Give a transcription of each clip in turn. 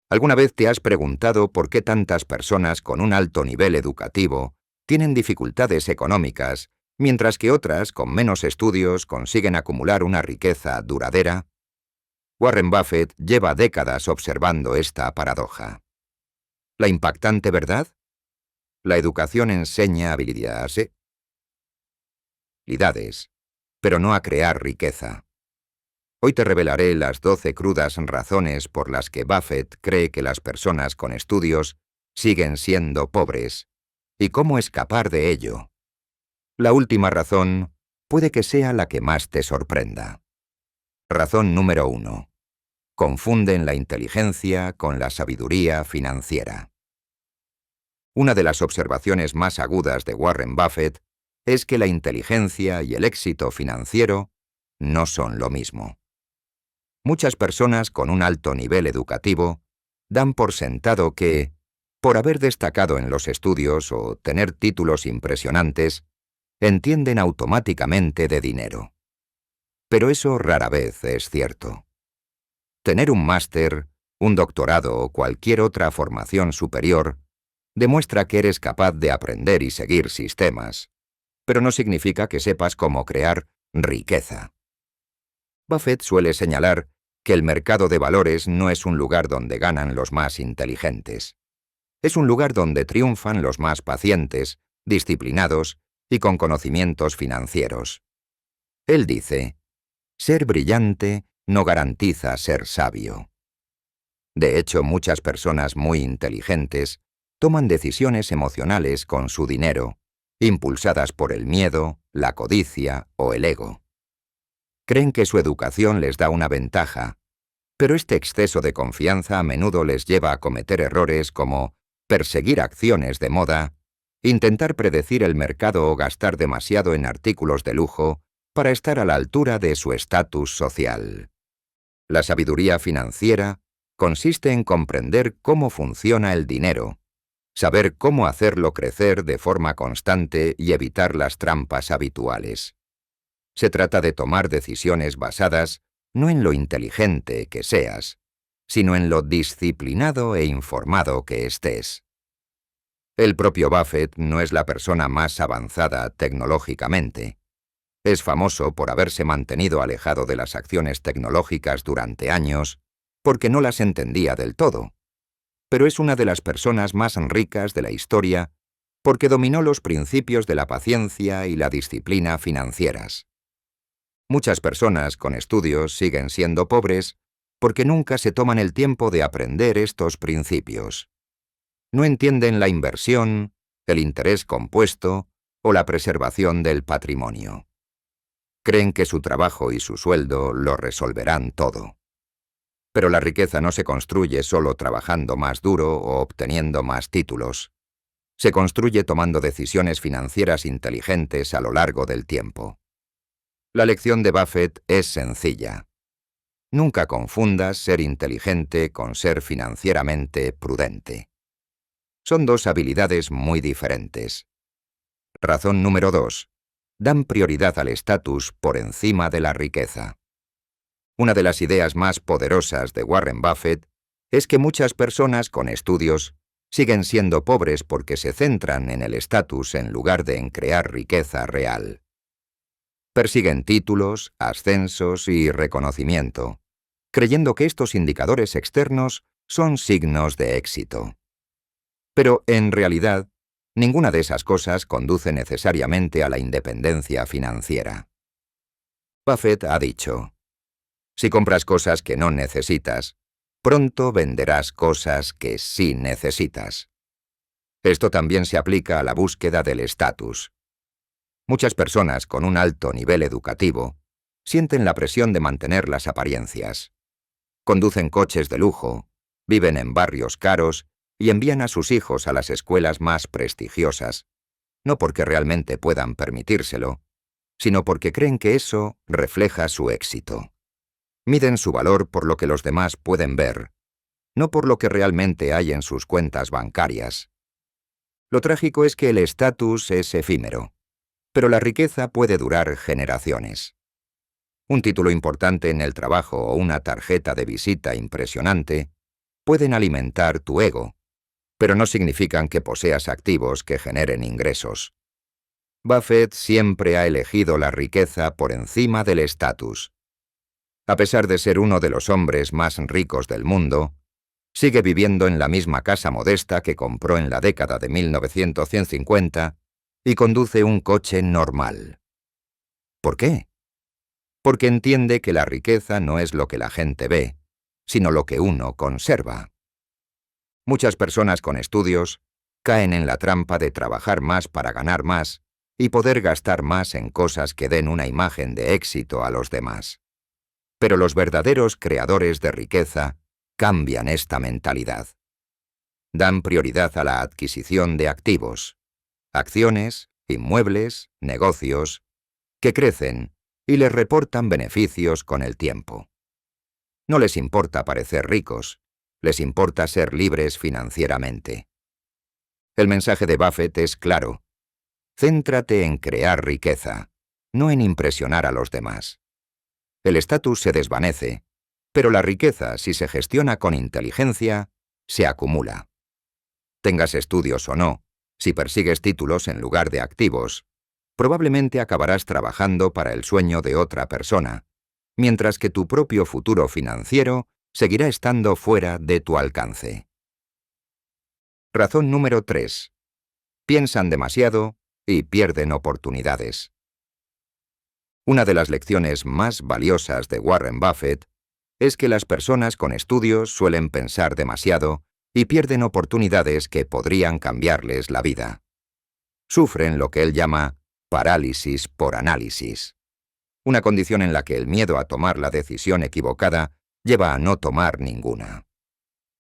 ¿Alguna vez te has preguntado por qué tantas personas con un alto nivel educativo tienen dificultades económicas, mientras que otras, con menos estudios, consiguen acumular una riqueza duradera? Warren Buffett lleva décadas observando esta paradoja. ¿La impactante verdad? La educación enseña habilidades, pero no a crear riqueza. Hoy te revelaré las 12 crudas razones por las que Buffett cree que las personas con estudios siguen siendo pobres, y cómo escapar de ello. La última razón puede que sea la que más te sorprenda. Razón número 1. Confunden la inteligencia con la sabiduría financiera. Una de las observaciones más agudas de Warren Buffett es que la inteligencia y el éxito financiero no son lo mismo. Muchas personas con un alto nivel educativo dan por sentado que, por haber destacado en los estudios o tener títulos impresionantes, entienden automáticamente de dinero. Pero eso rara vez es cierto. Tener un máster, un doctorado o cualquier otra formación superior demuestra que eres capaz de aprender y seguir sistemas, pero no significa que sepas cómo crear riqueza. Buffett suele señalar que el mercado de valores no es un lugar donde ganan los más inteligentes. Es un lugar donde triunfan los más pacientes, disciplinados y con conocimientos financieros. Él dice, ser brillante no garantiza ser sabio. De hecho, muchas personas muy inteligentes toman decisiones emocionales con su dinero, impulsadas por el miedo, la codicia o el ego. Creen que su educación les da una ventaja, pero este exceso de confianza a menudo les lleva a cometer errores como perseguir acciones de moda, intentar predecir el mercado o gastar demasiado en artículos de lujo para estar a la altura de su estatus social. La sabiduría financiera consiste en comprender cómo funciona el dinero, saber cómo hacerlo crecer de forma constante y evitar las trampas habituales. Se trata de tomar decisiones basadas no en lo inteligente que seas, sino en lo disciplinado e informado que estés. El propio Buffett no es la persona más avanzada tecnológicamente. Es famoso por haberse mantenido alejado de las acciones tecnológicas durante años porque no las entendía del todo. Pero es una de las personas más ricas de la historia porque dominó los principios de la paciencia y la disciplina financieras. Muchas personas con estudios siguen siendo pobres porque nunca se toman el tiempo de aprender estos principios. No entienden la inversión, el interés compuesto o la preservación del patrimonio. Creen que su trabajo y su sueldo lo resolverán todo. Pero la riqueza no se construye solo trabajando más duro o obteniendo más títulos. Se construye tomando decisiones financieras inteligentes a lo largo del tiempo. La lección de Buffett es sencilla. Nunca confundas ser inteligente con ser financieramente prudente. Son dos habilidades muy diferentes. Razón número 2. Dan prioridad al estatus por encima de la riqueza. Una de las ideas más poderosas de Warren Buffett es que muchas personas con estudios siguen siendo pobres porque se centran en el estatus en lugar de en crear riqueza real. Persiguen títulos, ascensos y reconocimiento, creyendo que estos indicadores externos son signos de éxito. Pero, en realidad, ninguna de esas cosas conduce necesariamente a la independencia financiera. Buffett ha dicho, si compras cosas que no necesitas, pronto venderás cosas que sí necesitas. Esto también se aplica a la búsqueda del estatus. Muchas personas con un alto nivel educativo sienten la presión de mantener las apariencias. Conducen coches de lujo, viven en barrios caros y envían a sus hijos a las escuelas más prestigiosas, no porque realmente puedan permitírselo, sino porque creen que eso refleja su éxito. Miden su valor por lo que los demás pueden ver, no por lo que realmente hay en sus cuentas bancarias. Lo trágico es que el estatus es efímero, pero la riqueza puede durar generaciones. Un título importante en el trabajo o una tarjeta de visita impresionante pueden alimentar tu ego, pero no significan que poseas activos que generen ingresos. Buffett siempre ha elegido la riqueza por encima del estatus. A pesar de ser uno de los hombres más ricos del mundo, sigue viviendo en la misma casa modesta que compró en la década de 1950 y conduce un coche normal. ¿Por qué? Porque entiende que la riqueza no es lo que la gente ve, sino lo que uno conserva. Muchas personas con estudios caen en la trampa de trabajar más para ganar más y poder gastar más en cosas que den una imagen de éxito a los demás. Pero los verdaderos creadores de riqueza cambian esta mentalidad. Dan prioridad a la adquisición de activos, acciones, inmuebles, negocios, que crecen y les reportan beneficios con el tiempo. No les importa parecer ricos, les importa ser libres financieramente. El mensaje de Buffett es claro. Céntrate en crear riqueza, no en impresionar a los demás. El estatus se desvanece, pero la riqueza, si se gestiona con inteligencia, se acumula. Tengas estudios o no, si persigues títulos en lugar de activos, probablemente acabarás trabajando para el sueño de otra persona, mientras que tu propio futuro financiero seguirá estando fuera de tu alcance. Razón número 3. Piensan demasiado y pierden oportunidades. Una de las lecciones más valiosas de Warren Buffett es que las personas con estudios suelen pensar demasiado y pierden oportunidades que podrían cambiarles la vida. Sufren lo que él llama parálisis por análisis, una condición en la que el miedo a tomar la decisión equivocada lleva a no tomar ninguna.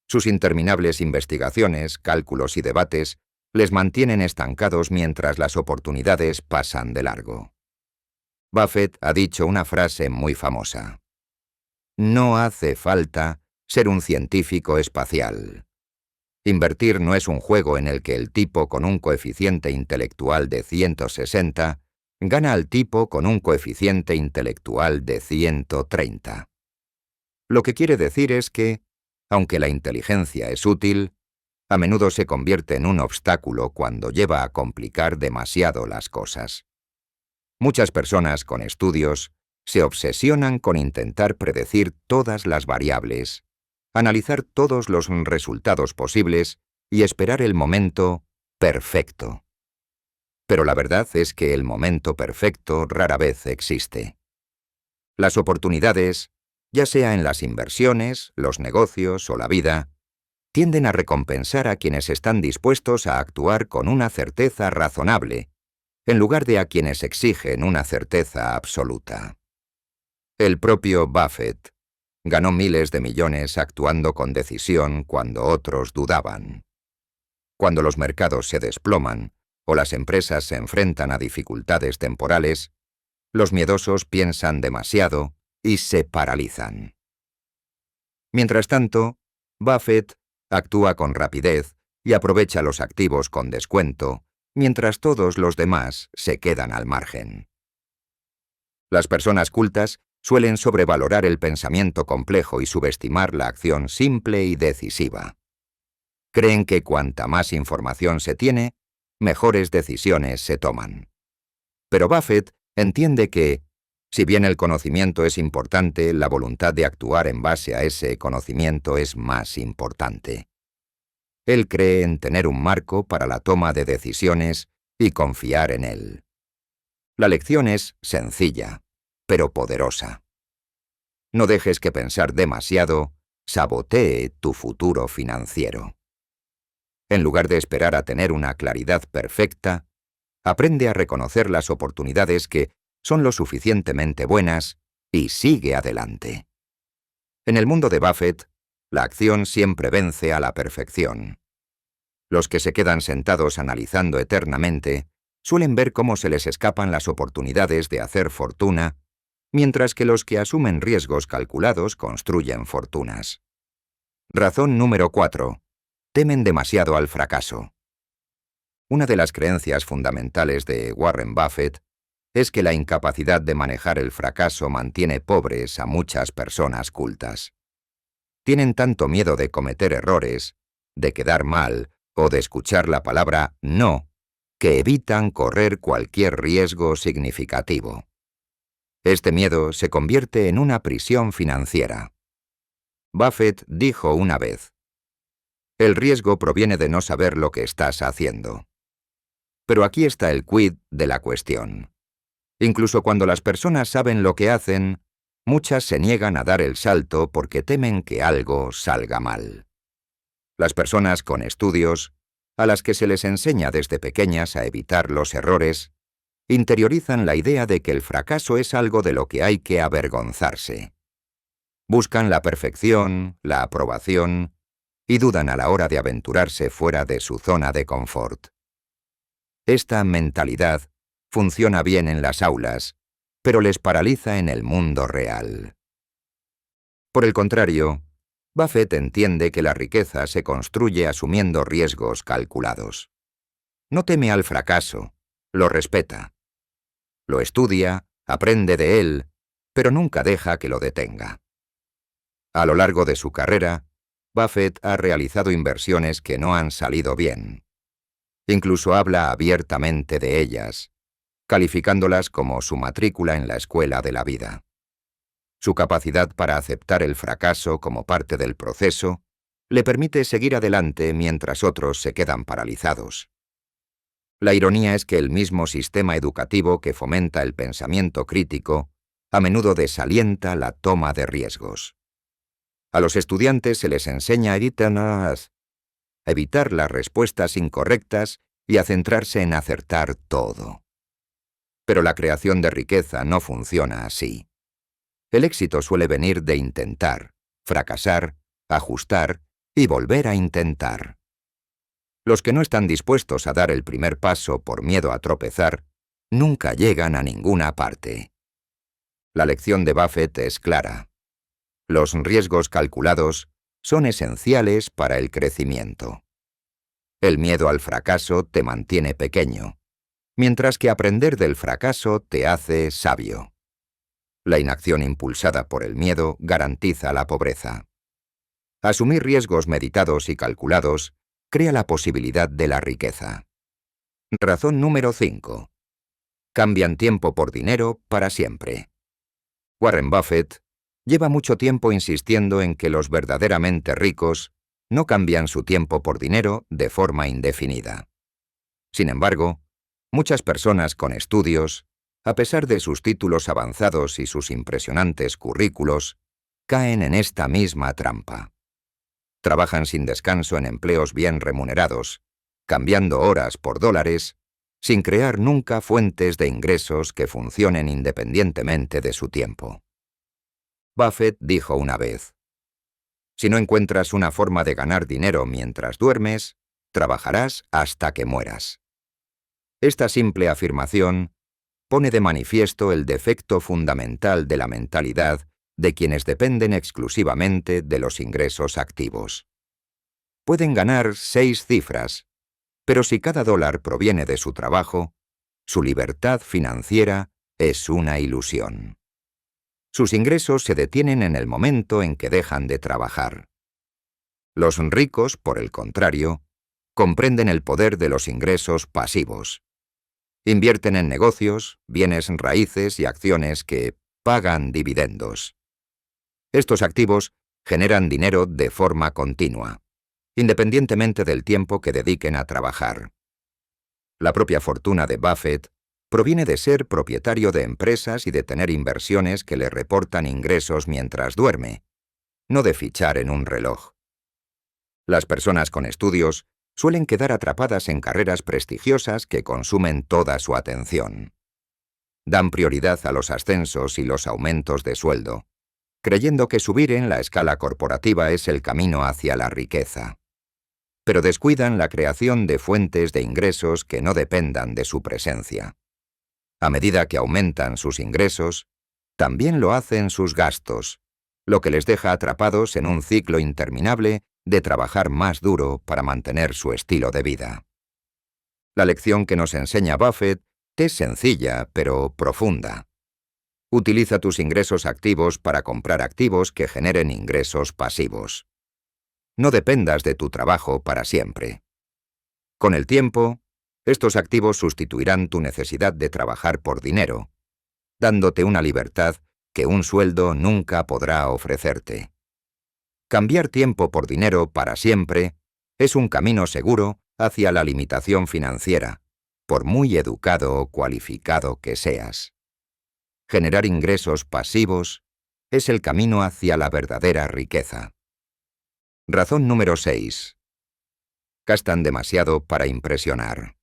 Sus interminables investigaciones, cálculos y debates les mantienen estancados mientras las oportunidades pasan de largo. Buffett ha dicho una frase muy famosa. No hace falta ser un científico espacial. Invertir no es un juego en el que el tipo con un coeficiente intelectual de 160 gana al tipo con un coeficiente intelectual de 130. Lo que quiere decir es que, aunque la inteligencia es útil, a menudo se convierte en un obstáculo cuando lleva a complicar demasiado las cosas. Muchas personas con estudios se obsesionan con intentar predecir todas las variables, analizar todos los resultados posibles y esperar el momento perfecto. Pero la verdad es que el momento perfecto rara vez existe. Las oportunidades, ya sea en las inversiones, los negocios o la vida, tienden a recompensar a quienes están dispuestos a actuar con una certeza razonable, en lugar de a quienes exigen una certeza absoluta. El propio Buffett ganó miles de millones actuando con decisión cuando otros dudaban. Cuando los mercados se desploman o las empresas se enfrentan a dificultades temporales, los miedosos piensan demasiado y se paralizan. Mientras tanto, Buffett actúa con rapidez y aprovecha los activos con descuento, mientras todos los demás se quedan al margen. Las personas cultas suelen sobrevalorar el pensamiento complejo y subestimar la acción simple y decisiva. Creen que cuanta más información se tiene, mejores decisiones se toman. Pero Buffett entiende que, si bien el conocimiento es importante, la voluntad de actuar en base a ese conocimiento es más importante. Él cree en tener un marco para la toma de decisiones y confiar en él. La lección es sencilla, pero poderosa. No dejes que pensar demasiado sabotee tu futuro financiero. En lugar de esperar a tener una claridad perfecta, aprende a reconocer las oportunidades que son lo suficientemente buenas y sigue adelante. En el mundo de Buffett, la acción siempre vence a la perfección. Los que se quedan sentados analizando eternamente suelen ver cómo se les escapan las oportunidades de hacer fortuna, mientras que los que asumen riesgos calculados construyen fortunas. Razón número 4. Temen demasiado al fracaso. Una de las creencias fundamentales de Warren Buffett es que la incapacidad de manejar el fracaso mantiene pobres a muchas personas cultas. Tienen tanto miedo de cometer errores, de quedar mal o de escuchar la palabra no, que evitan correr cualquier riesgo significativo. Este miedo se convierte en una prisión financiera. Buffett dijo una vez: «El riesgo proviene de no saber lo que estás haciendo». Pero aquí está el quid de la cuestión. Incluso cuando las personas saben lo que hacen, muchas se niegan a dar el salto porque temen que algo salga mal. Las personas con estudios, a las que se les enseña desde pequeñas a evitar los errores, interiorizan la idea de que el fracaso es algo de lo que hay que avergonzarse. Buscan la perfección, la aprobación, y dudan a la hora de aventurarse fuera de su zona de confort. Esta mentalidad funciona bien en las aulas, pero les paraliza en el mundo real. Por el contrario, Buffett entiende que la riqueza se construye asumiendo riesgos calculados. No teme al fracaso, lo respeta. Lo estudia, aprende de él, pero nunca deja que lo detenga. A lo largo de su carrera, Buffett ha realizado inversiones que no han salido bien. Incluso habla abiertamente de ellas, calificándolas como su matrícula en la escuela de la vida. Su capacidad para aceptar el fracaso como parte del proceso le permite seguir adelante mientras otros se quedan paralizados. La ironía es que el mismo sistema educativo que fomenta el pensamiento crítico a menudo desalienta la toma de riesgos. A los estudiantes se les enseña a evitar las respuestas incorrectas y a centrarse en acertar todo. Pero la creación de riqueza no funciona así. El éxito suele venir de intentar, fracasar, ajustar y volver a intentar. Los que no están dispuestos a dar el primer paso por miedo a tropezar, nunca llegan a ninguna parte. La lección de Buffett es clara. Los riesgos calculados son esenciales para el crecimiento. El miedo al fracaso te mantiene pequeño, mientras que aprender del fracaso te hace sabio. La inacción impulsada por el miedo garantiza la pobreza. Asumir riesgos meditados y calculados crea la posibilidad de la riqueza. Razón número 5. Cambian tiempo por dinero para siempre. Warren Buffett lleva mucho tiempo insistiendo en que los verdaderamente ricos no cambian su tiempo por dinero de forma indefinida. Sin embargo, muchas personas con estudios, a pesar de sus títulos avanzados y sus impresionantes currículos, caen en esta misma trampa. Trabajan sin descanso en empleos bien remunerados, cambiando horas por dólares, sin crear nunca fuentes de ingresos que funcionen independientemente de su tiempo. Buffett dijo una vez: «Si no encuentras una forma de ganar dinero mientras duermes, trabajarás hasta que mueras». Esta simple afirmación pone de manifiesto el defecto fundamental de la mentalidad de quienes dependen exclusivamente de los ingresos activos. Pueden ganar 6 cifras, pero si cada dólar proviene de su trabajo, su libertad financiera es una ilusión. Sus ingresos se detienen en el momento en que dejan de trabajar. Los ricos, por el contrario, comprenden el poder de los ingresos pasivos. Invierten en negocios, bienes raíces y acciones que pagan dividendos. Estos activos generan dinero de forma continua, independientemente del tiempo que dediquen a trabajar. La propia fortuna de Buffett proviene de ser propietario de empresas y de tener inversiones que le reportan ingresos mientras duerme, no de fichar en un reloj. Las personas con estudios suelen quedar atrapadas en carreras prestigiosas que consumen toda su atención. Dan prioridad a los ascensos y los aumentos de sueldo, creyendo que subir en la escala corporativa es el camino hacia la riqueza. Pero descuidan la creación de fuentes de ingresos que no dependan de su presencia. A medida que aumentan sus ingresos, también lo hacen sus gastos, lo que les deja atrapados en un ciclo interminable de trabajar más duro para mantener su estilo de vida. La lección que nos enseña Buffett es sencilla, pero profunda. Utiliza tus ingresos activos para comprar activos que generen ingresos pasivos. No dependas de tu trabajo para siempre. Con el tiempo, estos activos sustituirán tu necesidad de trabajar por dinero, dándote una libertad que un sueldo nunca podrá ofrecerte. Cambiar tiempo por dinero para siempre es un camino seguro hacia la limitación financiera, por muy educado o cualificado que seas. Generar ingresos pasivos es el camino hacia la verdadera riqueza. Razón número 6. Gastan demasiado para impresionar.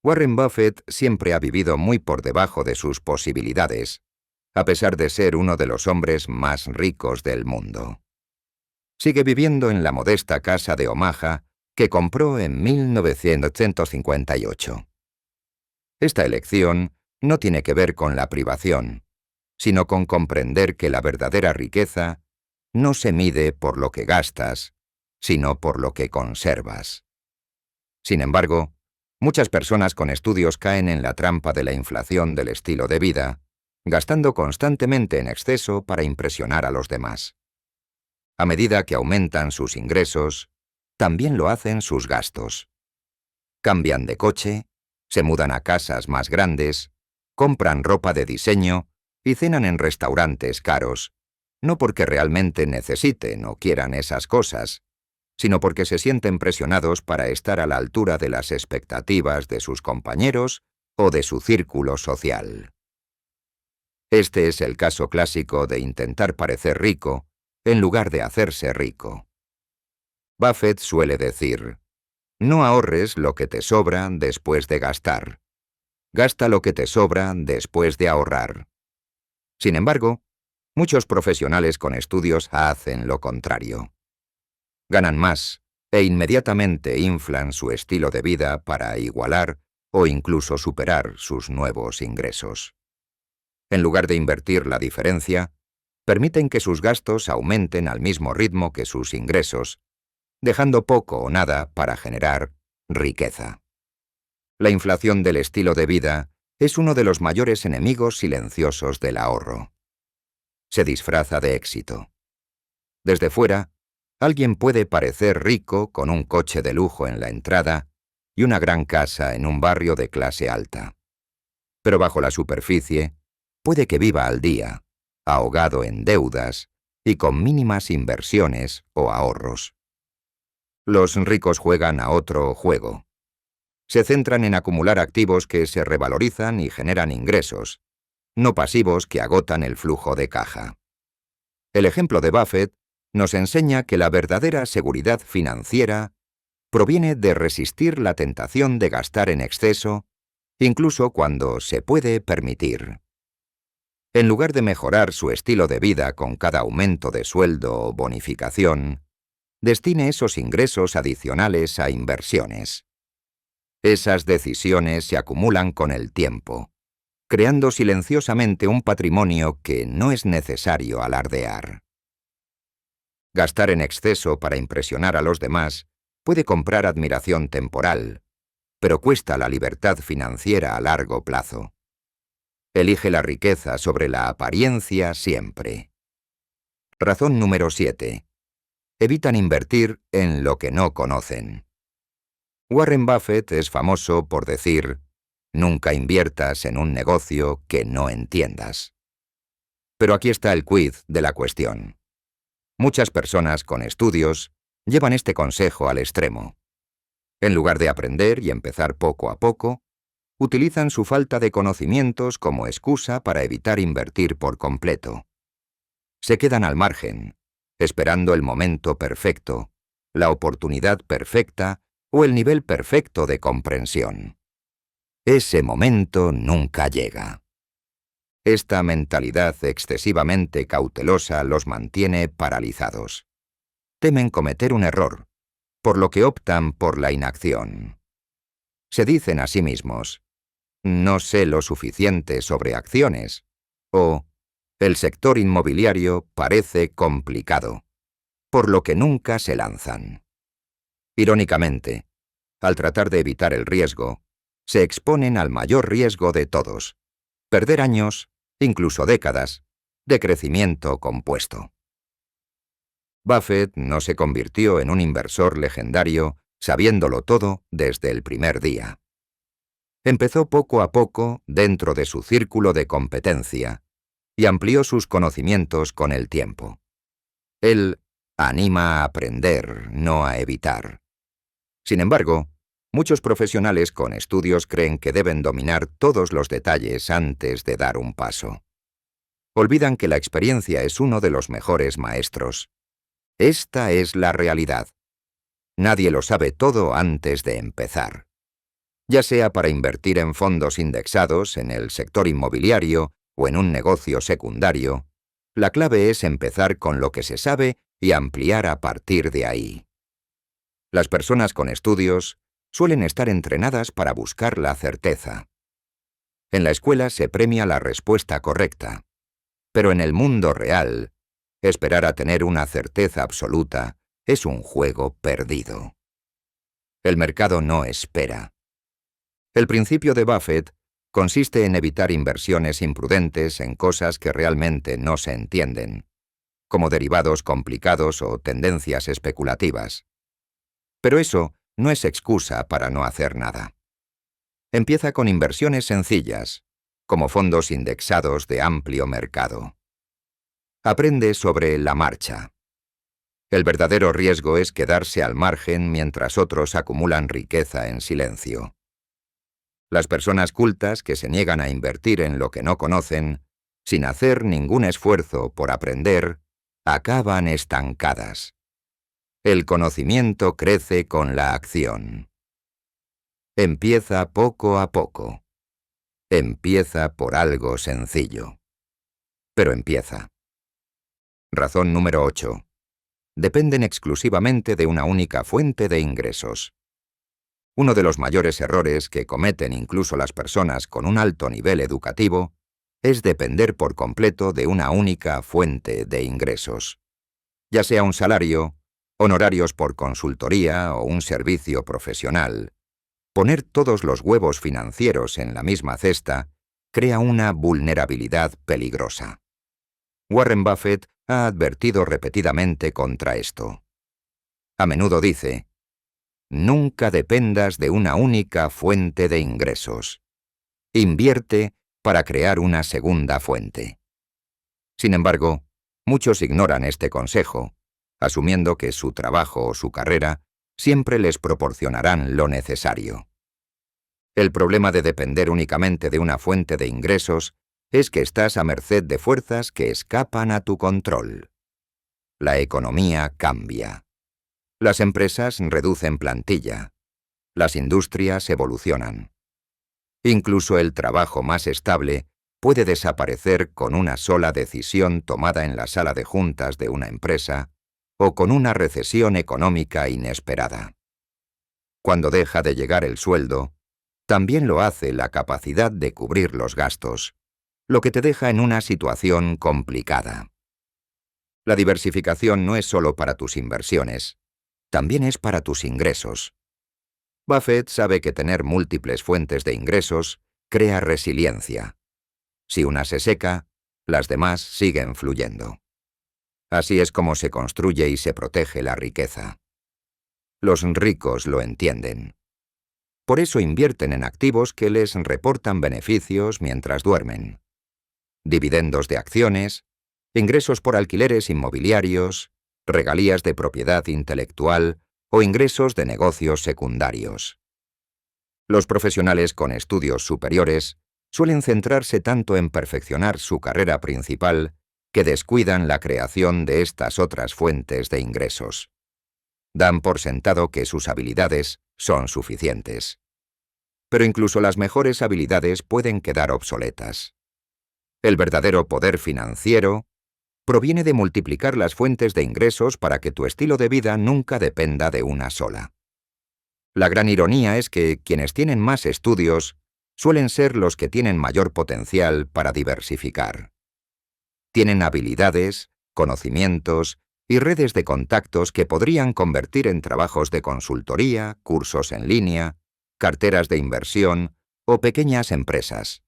Warren Buffett siempre ha vivido muy por debajo de sus posibilidades, a pesar de ser uno de los hombres más ricos del mundo. Sigue viviendo en la modesta casa de Omaha que compró en 1958. Esta elección no tiene que ver con la privación, sino con comprender que la verdadera riqueza no se mide por lo que gastas, sino por lo que conservas. Sin embargo, muchas personas con estudios caen en la trampa de la inflación del estilo de vida, gastando constantemente en exceso para impresionar a los demás. A medida que aumentan sus ingresos, también lo hacen sus gastos. Cambian de coche, se mudan a casas más grandes, compran ropa de diseño y cenan en restaurantes caros, no porque realmente necesiten o quieran esas cosas, sino porque se sienten presionados para estar a la altura de las expectativas de sus compañeros o de su círculo social. Este es el caso clásico de intentar parecer rico en lugar de hacerse rico. Buffett suele decir: no ahorres lo que te sobra después de gastar. Gasta lo que te sobra después de ahorrar. Sin embargo, muchos profesionales con estudios hacen lo contrario. Ganan más e inmediatamente inflan su estilo de vida para igualar o incluso superar sus nuevos ingresos. En lugar de invertir la diferencia, permiten que sus gastos aumenten al mismo ritmo que sus ingresos, dejando poco o nada para generar riqueza. La inflación del estilo de vida es uno de los mayores enemigos silenciosos del ahorro. Se disfraza de éxito. Desde fuera, alguien puede parecer rico con un coche de lujo en la entrada y una gran casa en un barrio de clase alta. Pero bajo la superficie, puede que viva al día, ahogado en deudas y con mínimas inversiones o ahorros. Los ricos juegan a otro juego. Se centran en acumular activos que se revalorizan y generan ingresos, no pasivos que agotan el flujo de caja. El ejemplo de Buffett nos enseña que la verdadera seguridad financiera proviene de resistir la tentación de gastar en exceso, incluso cuando se puede permitir. En lugar de mejorar su estilo de vida con cada aumento de sueldo o bonificación, destine esos ingresos adicionales a inversiones. Esas decisiones se acumulan con el tiempo, creando silenciosamente un patrimonio que no es necesario alardear. Gastar en exceso para impresionar a los demás puede comprar admiración temporal, pero cuesta la libertad financiera a largo plazo. Elige la riqueza sobre la apariencia siempre. Razón número 7. Evitan invertir en lo que no conocen. Warren Buffett es famoso por decir: nunca inviertas en un negocio que no entiendas. Pero aquí está el quid de la cuestión. Muchas personas con estudios llevan este consejo al extremo. En lugar de aprender y empezar poco a poco, utilizan su falta de conocimientos como excusa para evitar invertir por completo. Se quedan al margen, esperando el momento perfecto, la oportunidad perfecta o el nivel perfecto de comprensión. Ese momento nunca llega. Esta mentalidad excesivamente cautelosa los mantiene paralizados. Temen cometer un error, por lo que optan por la inacción. Se dicen a sí mismos: no sé lo suficiente sobre acciones, o el sector inmobiliario parece complicado, por lo que nunca se lanzan. Irónicamente, al tratar de evitar el riesgo, se exponen al mayor riesgo de todos: perder años incluso décadas, de crecimiento compuesto. Buffett no se convirtió en un inversor legendario sabiéndolo todo desde el primer día. Empezó poco a poco dentro de su círculo de competencia y amplió sus conocimientos con el tiempo. Él anima a aprender, no a evitar. Sin embargo, muchos profesionales con estudios creen que deben dominar todos los detalles antes de dar un paso. Olvidan que la experiencia es uno de los mejores maestros. Esta es la realidad. Nadie lo sabe todo antes de empezar. Ya sea para invertir en fondos indexados en el sector inmobiliario o en un negocio secundario, la clave es empezar con lo que se sabe y ampliar a partir de ahí. Las personas con estudios suelen estar entrenadas para buscar la certeza. En la escuela se premia la respuesta correcta, pero en el mundo real, esperar a tener una certeza absoluta es un juego perdido. El mercado no espera. El principio de Buffett consiste en evitar inversiones imprudentes en cosas que realmente no se entienden, como derivados complicados o tendencias especulativas. Pero eso no es excusa para no hacer nada. Empieza con inversiones sencillas, como fondos indexados de amplio mercado. Aprende sobre la marcha. El verdadero riesgo es quedarse al margen mientras otros acumulan riqueza en silencio. Las personas cultas que se niegan a invertir en lo que no conocen, sin hacer ningún esfuerzo por aprender, acaban estancadas. El conocimiento crece con la acción. Empieza poco a poco. Empieza por algo sencillo. Pero empieza. Razón número 8. Dependen exclusivamente de una única fuente de ingresos. Uno de los mayores errores que cometen incluso las personas con un alto nivel educativo es depender por completo de una única fuente de ingresos. Ya sea un salario, honorarios por consultoría o un servicio profesional, poner todos los huevos financieros en la misma cesta crea una vulnerabilidad peligrosa. Warren Buffett ha advertido repetidamente contra esto. A menudo dice: nunca dependas de una única fuente de ingresos. Invierte para crear una segunda fuente. Sin embargo, muchos ignoran este consejo, asumiendo que su trabajo o su carrera siempre les proporcionarán lo necesario. El problema de depender únicamente de una fuente de ingresos es que estás a merced de fuerzas que escapan a tu control. La economía cambia. Las empresas reducen plantilla. Las industrias evolucionan. Incluso el trabajo más estable puede desaparecer con una sola decisión tomada en la sala de juntas de una empresa o con una recesión económica inesperada. Cuando deja de llegar el sueldo, también lo hace la capacidad de cubrir los gastos, lo que te deja en una situación complicada. La diversificación no es solo para tus inversiones, también es para tus ingresos. Buffett sabe que tener múltiples fuentes de ingresos crea resiliencia. Si una se seca, las demás siguen fluyendo. Así es como se construye y se protege la riqueza. Los ricos lo entienden. Por eso invierten en activos que les reportan beneficios mientras duermen. Dividendos de acciones, ingresos por alquileres inmobiliarios, regalías de propiedad intelectual o ingresos de negocios secundarios. Los profesionales con estudios superiores suelen centrarse tanto en perfeccionar su carrera principal que descuidan la creación de estas otras fuentes de ingresos. Dan por sentado que sus habilidades son suficientes. Pero incluso las mejores habilidades pueden quedar obsoletas. El verdadero poder financiero proviene de multiplicar las fuentes de ingresos para que tu estilo de vida nunca dependa de una sola. La gran ironía es que quienes tienen más estudios suelen ser los que tienen mayor potencial para diversificar. Tienen habilidades, conocimientos y redes de contactos que podrían convertir en trabajos de consultoría, cursos en línea, carteras de inversión o pequeñas empresas.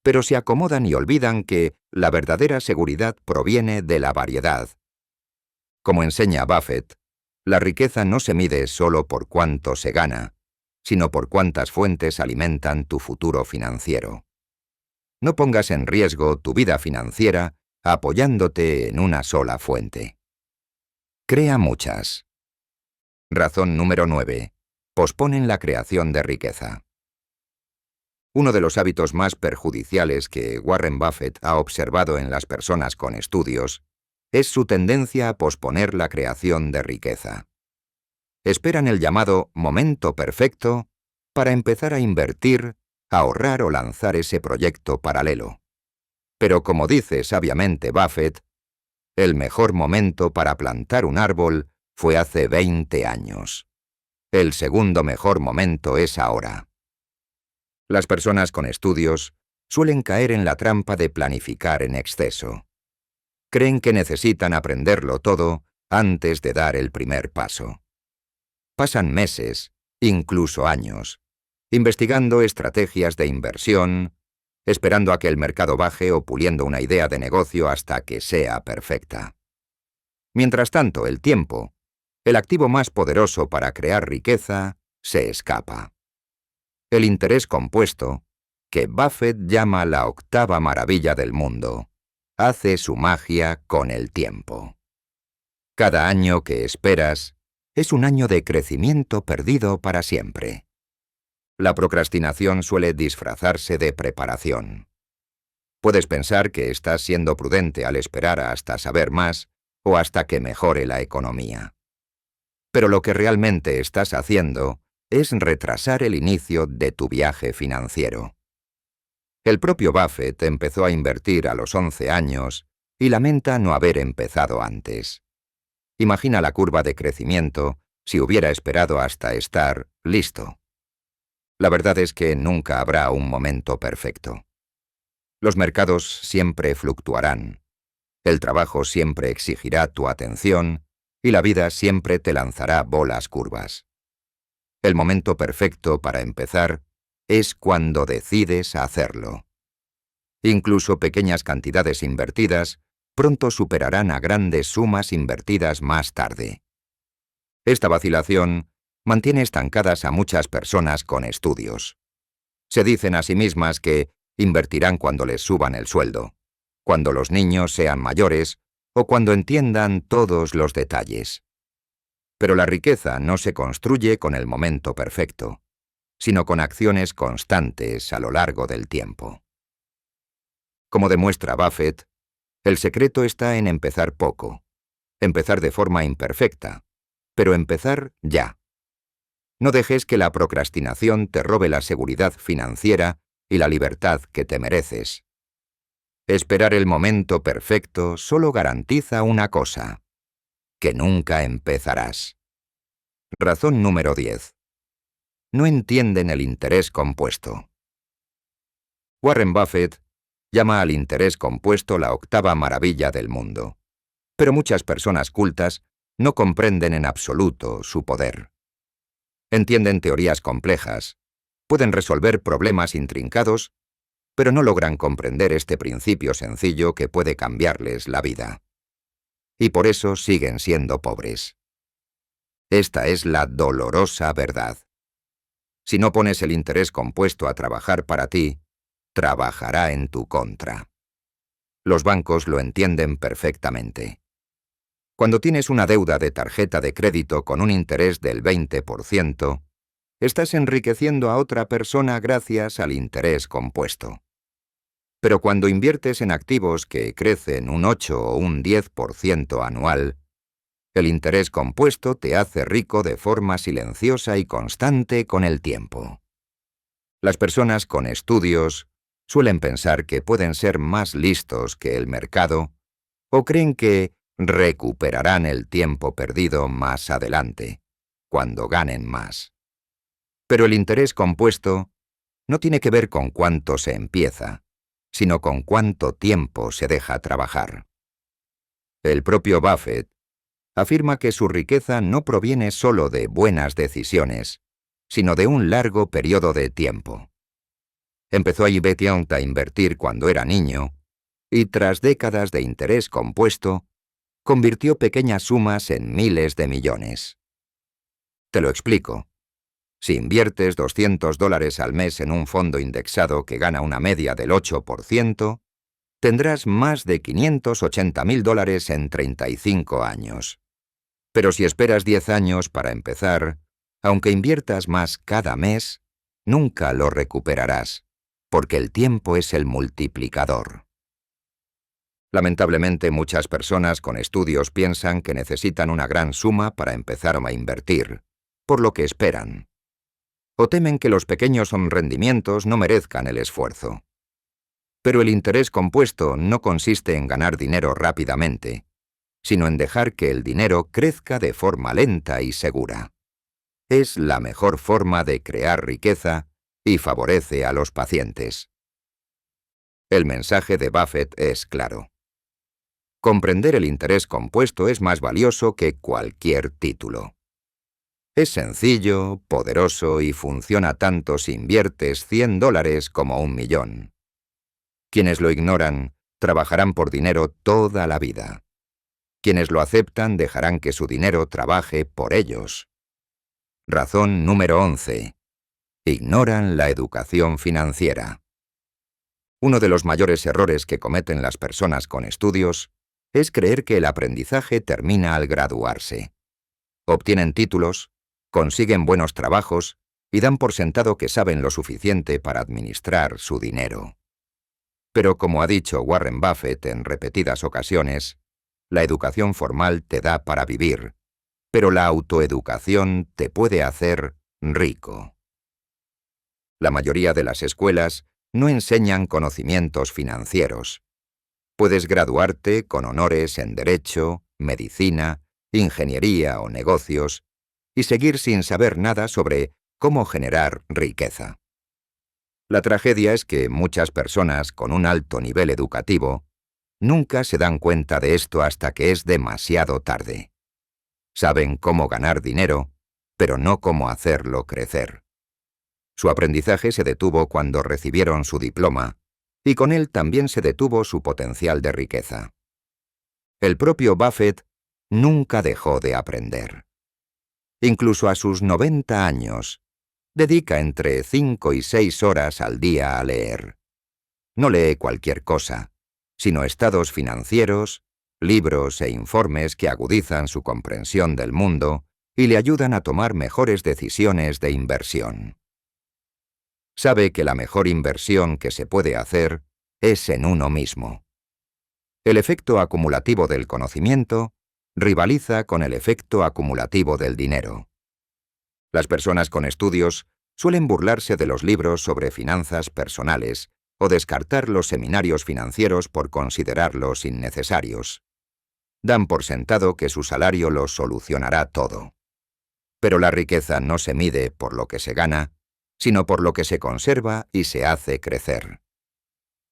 pero se acomodan y olvidan que la verdadera seguridad proviene de la variedad. Como enseña Buffett, la riqueza no se mide solo por cuánto se gana, sino por cuántas fuentes alimentan tu futuro financiero. No pongas en riesgo tu vida financiera apoyándote en una sola fuente. Crea muchas. Razón número 9. Posponen la creación de riqueza. Uno de los hábitos más perjudiciales que Warren Buffett ha observado en las personas con estudios es su tendencia a posponer la creación de riqueza. Esperan el llamado momento perfecto para empezar a invertir, ahorrar o lanzar ese proyecto paralelo. Pero como dice sabiamente Buffett, el mejor momento para plantar un árbol fue hace 20 años. El segundo mejor momento es ahora. Las personas con estudios suelen caer en la trampa de planificar en exceso. Creen que necesitan aprenderlo todo antes de dar el primer paso. Pasan meses, incluso años, investigando estrategias de inversión, esperando a que el mercado baje o puliendo una idea de negocio hasta que sea perfecta. Mientras tanto, el tiempo, el activo más poderoso para crear riqueza, se escapa. El interés compuesto, que Buffett llama la octava maravilla del mundo, hace su magia con el tiempo. Cada año que esperas es un año de crecimiento perdido para siempre. La procrastinación suele disfrazarse de preparación. Puedes pensar que estás siendo prudente al esperar hasta saber más o hasta que mejore la economía. Pero lo que realmente estás haciendo es retrasar el inicio de tu viaje financiero. El propio Buffett empezó a invertir a los 11 años y lamenta no haber empezado antes. Imagina la curva de crecimiento si hubiera esperado hasta estar listo. La verdad es que nunca habrá un momento perfecto. Los mercados siempre fluctuarán, el trabajo siempre exigirá tu atención y la vida siempre te lanzará bolas curvas. El momento perfecto para empezar es cuando decides hacerlo. Incluso pequeñas cantidades invertidas pronto superarán a grandes sumas invertidas más tarde. Esta vacilación mantiene estancadas a muchas personas con estudios. Se dicen a sí mismas que invertirán cuando les suban el sueldo, cuando los niños sean mayores o cuando entiendan todos los detalles. Pero la riqueza no se construye con el momento perfecto, sino con acciones constantes a lo largo del tiempo. Como demuestra Buffett, el secreto está en empezar poco, empezar de forma imperfecta, pero empezar ya. No dejes que la procrastinación te robe la seguridad financiera y la libertad que te mereces. Esperar el momento perfecto solo garantiza una cosa: que nunca empezarás. Razón número 10. No entienden el interés compuesto. Warren Buffett llama al interés compuesto la octava maravilla del mundo, pero muchas personas cultas no comprenden en absoluto su poder. Entienden teorías complejas, pueden resolver problemas intrincados, pero no logran comprender este principio sencillo que puede cambiarles la vida. Y por eso siguen siendo pobres. Esta es la dolorosa verdad. Si no pones el interés compuesto a trabajar para ti, trabajará en tu contra. Los bancos lo entienden perfectamente. Cuando tienes una deuda de tarjeta de crédito con un interés del 20%, estás enriqueciendo a otra persona gracias al interés compuesto. Pero cuando inviertes en activos que crecen un 8 o un 10% anual, el interés compuesto te hace rico de forma silenciosa y constante con el tiempo. Las personas con estudios suelen pensar que pueden ser más listos que el mercado o creen que recuperarán el tiempo perdido más adelante, cuando ganen más. Pero el interés compuesto no tiene que ver con cuánto se empieza, sino con cuánto tiempo se deja trabajar. El propio Buffett afirma que su riqueza no proviene solo de buenas decisiones, sino de un largo periodo de tiempo. Empezó a invertir cuando era niño y tras décadas de interés compuesto, convirtió pequeñas sumas en miles de millones. Te lo explico. Si inviertes $200 al mes en un fondo indexado que gana una media del 8%, tendrás más de $580.000 en 35 años. Pero si esperas 10 años para empezar, aunque inviertas más cada mes, nunca lo recuperarás, porque el tiempo es el multiplicador. Lamentablemente, muchas personas con estudios piensan que necesitan una gran suma para empezar a invertir, por lo que esperan. O temen que los pequeños rendimientos no merezcan el esfuerzo. Pero el interés compuesto no consiste en ganar dinero rápidamente, sino en dejar que el dinero crezca de forma lenta y segura. Es la mejor forma de crear riqueza y favorece a los pacientes. El mensaje de Buffett es claro. Comprender el interés compuesto es más valioso que cualquier título. Es sencillo, poderoso y funciona tanto si inviertes $100 como $1.000.000. Quienes lo ignoran trabajarán por dinero toda la vida. Quienes lo aceptan dejarán que su dinero trabaje por ellos. Razón número 11. Ignoran la educación financiera. Uno de los mayores errores que cometen las personas con estudios es creer que el aprendizaje termina al graduarse. Obtienen títulos, consiguen buenos trabajos y dan por sentado que saben lo suficiente para administrar su dinero. Pero como ha dicho Warren Buffett en repetidas ocasiones, la educación formal te da para vivir, pero la autoeducación te puede hacer rico. La mayoría de las escuelas no enseñan conocimientos financieros. Puedes graduarte con honores en Derecho, Medicina, Ingeniería o Negocios y seguir sin saber nada sobre cómo generar riqueza. La tragedia es que muchas personas con un alto nivel educativo nunca se dan cuenta de esto hasta que es demasiado tarde. Saben cómo ganar dinero, pero no cómo hacerlo crecer. Su aprendizaje se detuvo cuando recibieron su diploma, y con él también se detuvo su potencial de riqueza. El propio Buffett nunca dejó de aprender. Incluso a sus 90 años, dedica entre 5 y 6 horas al día a leer. No lee cualquier cosa, sino estados financieros, libros e informes que agudizan su comprensión del mundo y le ayudan a tomar mejores decisiones de inversión. Sabe que la mejor inversión que se puede hacer es en uno mismo. El efecto acumulativo del conocimiento rivaliza con el efecto acumulativo del dinero. Las personas con estudios suelen burlarse de los libros sobre finanzas personales o descartar los seminarios financieros por considerarlos innecesarios. Dan por sentado que su salario lo solucionará todo. Pero la riqueza no se mide por lo que se gana, sino por lo que se conserva y se hace crecer.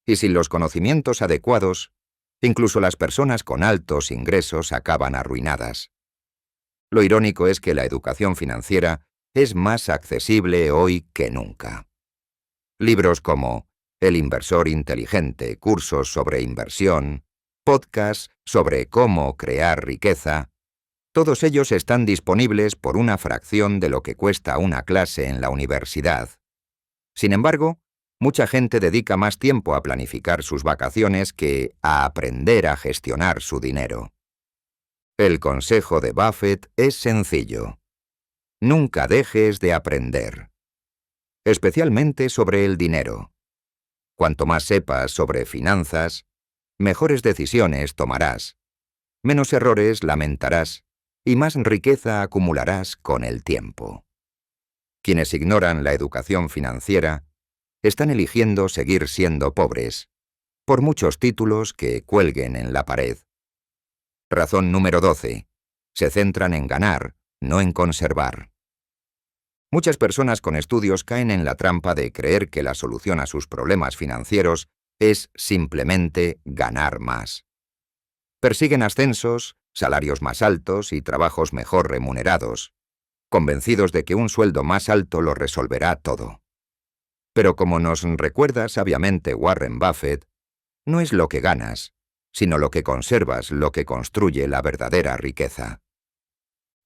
Y sin los conocimientos adecuados, incluso las personas con altos ingresos acaban arruinadas. Lo irónico es que la educación financiera es más accesible hoy que nunca. Libros como El inversor inteligente, cursos sobre inversión, podcasts sobre cómo crear riqueza, todos ellos están disponibles por una fracción de lo que cuesta una clase en la universidad. Sin embargo, mucha gente dedica más tiempo a planificar sus vacaciones que a aprender a gestionar su dinero. El consejo de Buffett es sencillo. Nunca dejes de aprender. Especialmente sobre el dinero. Cuanto más sepas sobre finanzas, mejores decisiones tomarás, menos errores lamentarás y más riqueza acumularás con el tiempo. Quienes ignoran la educación financiera están eligiendo seguir siendo pobres, por muchos títulos que cuelguen en la pared. Razón número 12. Se centran en ganar, no en conservar. Muchas personas con estudios caen en la trampa de creer que la solución a sus problemas financieros es simplemente ganar más. Persiguen ascensos, salarios más altos y trabajos mejor remunerados, convencidos de que un sueldo más alto lo resolverá todo. Pero como nos recuerda sabiamente Warren Buffett, no es lo que ganas, sino lo que conservas lo que construye la verdadera riqueza.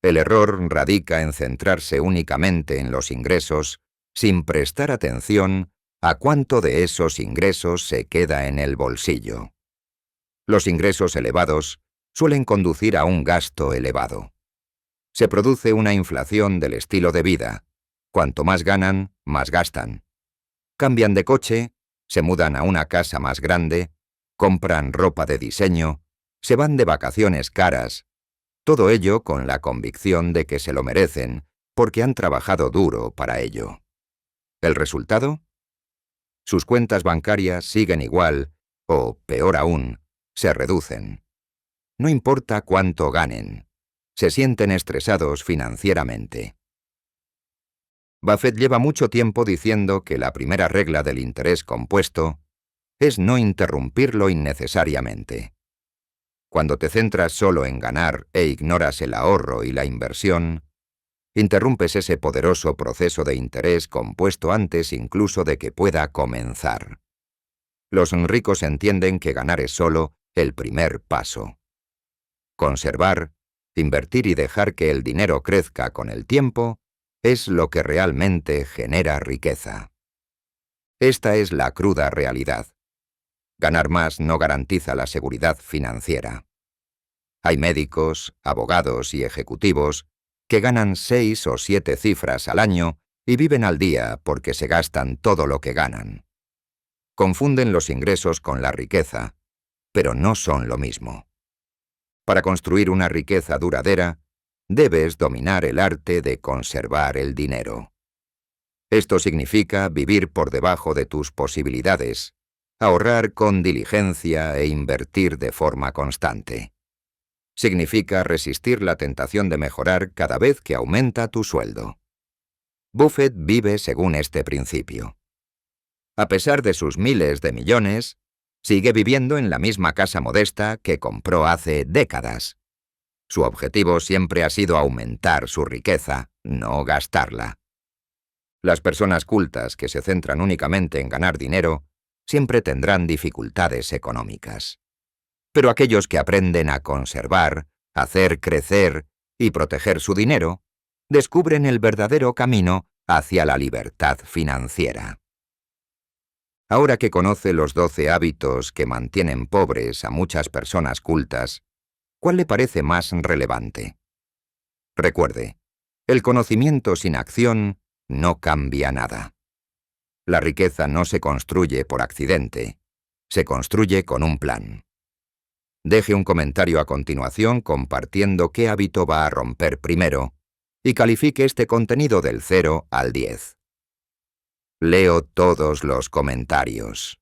El error radica en centrarse únicamente en los ingresos sin prestar atención a cuánto de esos ingresos se queda en el bolsillo. Los ingresos elevados suelen conducir a un gasto elevado. Se produce una inflación del estilo de vida. Cuanto más ganan, más gastan. Cambian de coche, se mudan a una casa más grande, compran ropa de diseño, se van de vacaciones caras. Todo ello con la convicción de que se lo merecen porque han trabajado duro para ello. ¿El resultado? Sus cuentas bancarias siguen igual o, peor aún, se reducen. No importa cuánto ganen, se sienten estresados financieramente. Buffett lleva mucho tiempo diciendo que la primera regla del interés compuesto es no interrumpirlo innecesariamente. Cuando te centras solo en ganar e ignoras el ahorro y la inversión, interrumpes ese poderoso proceso de interés compuesto antes incluso de que pueda comenzar. Los ricos entienden que ganar es solo el primer paso. Conservar, invertir y dejar que el dinero crezca con el tiempo es lo que realmente genera riqueza. Esta es la cruda realidad. Ganar más no garantiza la seguridad financiera. Hay médicos, abogados y ejecutivos que ganan 6 o 7 cifras al año y viven al día porque se gastan todo lo que ganan. Confunden los ingresos con la riqueza, pero no son lo mismo. Para construir una riqueza duradera, debes dominar el arte de conservar el dinero. Esto significa vivir por debajo de tus posibilidades, ahorrar con diligencia e invertir de forma constante. Significa resistir la tentación de mejorar cada vez que aumenta tu sueldo. Buffett vive según este principio. A pesar de sus miles de millones, sigue viviendo en la misma casa modesta que compró hace décadas. Su objetivo siempre ha sido aumentar su riqueza, no gastarla. Las personas cultas que se centran únicamente en ganar dinero siempre tendrán dificultades económicas. Pero aquellos que aprenden a conservar, hacer crecer y proteger su dinero, descubren el verdadero camino hacia la libertad financiera. Ahora que conoce los 12 hábitos que mantienen pobres a muchas personas cultas, ¿cuál le parece más relevante? Recuerde, el conocimiento sin acción no cambia nada. La riqueza no se construye por accidente, se construye con un plan. Deje un comentario a continuación compartiendo qué hábito va a romper primero y califique este contenido del 0 al 10. Leo todos los comentarios.